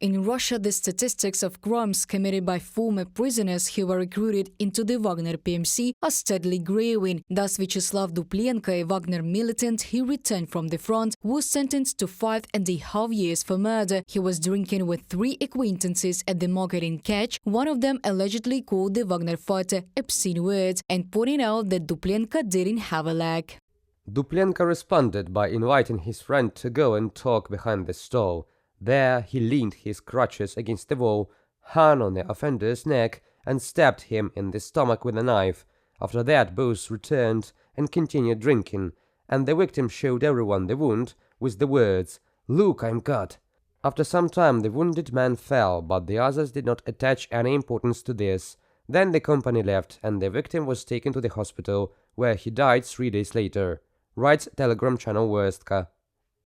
In Russia, the statistics of crimes committed by former prisoners who were recruited into the Wagner PMC are steadily growing. Thus, Vyacheslav Duplenko, a Wagner militant who returned from the front, was sentenced to 5.5 years for murder. He was drinking with 3 acquaintances at the market in Kerch. One of them allegedly called the Wagner fighter obscene words and pointed out that Duplenko didn't have a leg. Duplenko responded by inviting his friend to go and talk behind the stall. There he leaned his crutches against the wall, hung on the offender's neck, and stabbed him in the stomach with a knife. After that, both returned and continued drinking, and the victim showed everyone the wound with the words, "Look, I'm cut." After some time, the wounded man fell, but the others did not attach any importance to this. Then the company left, and the victim was taken to the hospital, where he died 3 days later, writes Telegram channel Verstka.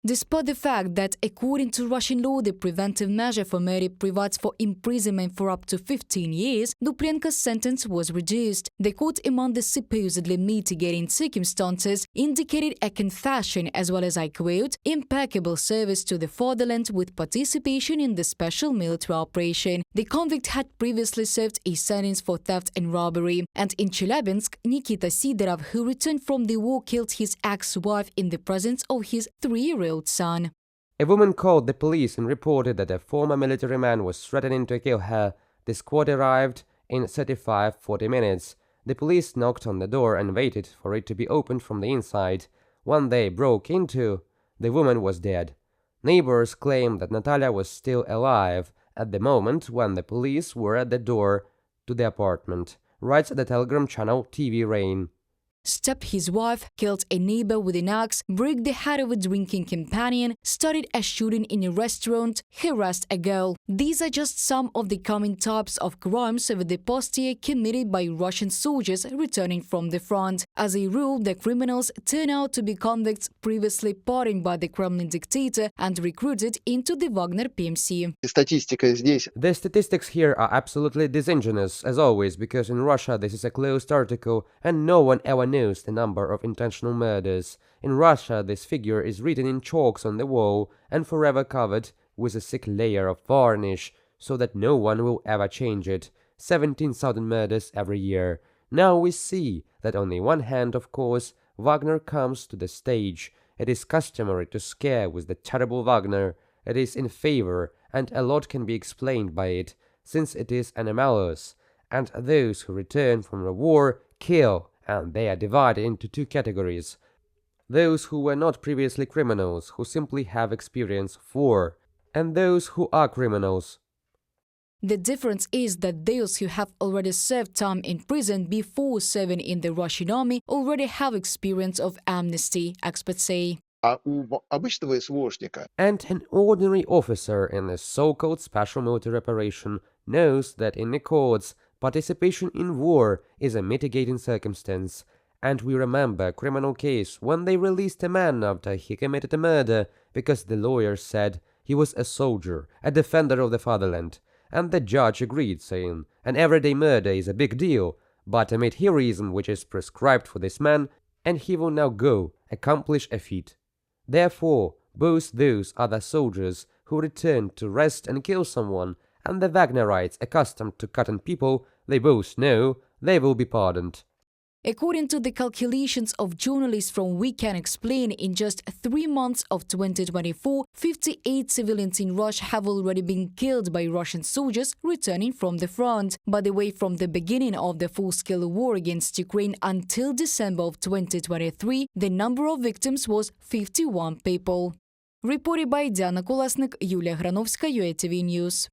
Despite the fact that, according to Russian law, the preventive measure for murder provides for imprisonment for up to 15 years, Duplenko's sentence was reduced. The court, among the supposedly mitigating circumstances, indicated a confession as well as, I quote, impeccable service to the fatherland with participation in the special military operation. The convict had previously served a sentence for theft and robbery. And in Chelyabinsk, Nikita Sidorov, who returned from the war, killed his ex-wife in the presence of his 3-year-old son. A woman called the police and reported that a former military man was threatening to kill her. The squad arrived in 35-40 minutes. The police knocked on the door and waited for it to be opened from the inside. When they broke into, the woman was dead. Neighbors claimed that Natalia was still alive at the moment when the police were at the door to the apartment, writes the Telegram channel TV Rain. Stabbed his wife, killed a neighbor with an axe, broke the head of a drinking companion, started a shooting in a restaurant, harassed a girl. These are just some of the common types of crimes over the past year committed by Russian soldiers returning from the front. As a rule, the criminals turn out to be convicts previously pardoned by the Kremlin dictator and recruited into the Wagner PMC. The statistics here are absolutely disingenuous, as always, because in Russia this is a closed article and no one ever knows the number of intentional murders. In Russia, this figure is written in chalks on the wall and forever covered with a thick layer of varnish, so that no one will ever change it. 17,000 murders every year. Now we see that on the one hand, of course, Wagner comes to the stage. It is customary to scare with the terrible Wagner. It is in favor, and a lot can be explained by it, since it is anomalous. And those who return from the war kill, and they are divided into 2 categories. Those who were not previously criminals, who simply have experience of war, and those who are criminals. The difference is that those who have already served time in prison before serving in the Russian army already have experience of amnesty, experts say. And an ordinary officer in a so-called special military operation knows that in the courts, participation in war is a mitigating circumstance, and we remember a criminal case when they released a man after he committed a murder because the lawyer said he was a soldier, a defender of the fatherland, and the judge agreed, saying an everyday murder is a big deal, but amid heroism which is prescribed for this man, and he will now go accomplish a feat. Therefore, both those other soldiers who returned to rest and kill someone and the Wagnerites accustomed to cutting people, they both know they will be pardoned. According to the calculations of journalists from We Can Explain, in just 3 months of 2024, 58 civilians in Russia have already been killed by Russian soldiers returning from the front. By the way, from the beginning of the full-scale war against Ukraine until December of 2023, the number of victims was 51 people. Reported by Diana Kolesnik, Yulia Granovska, UATV News.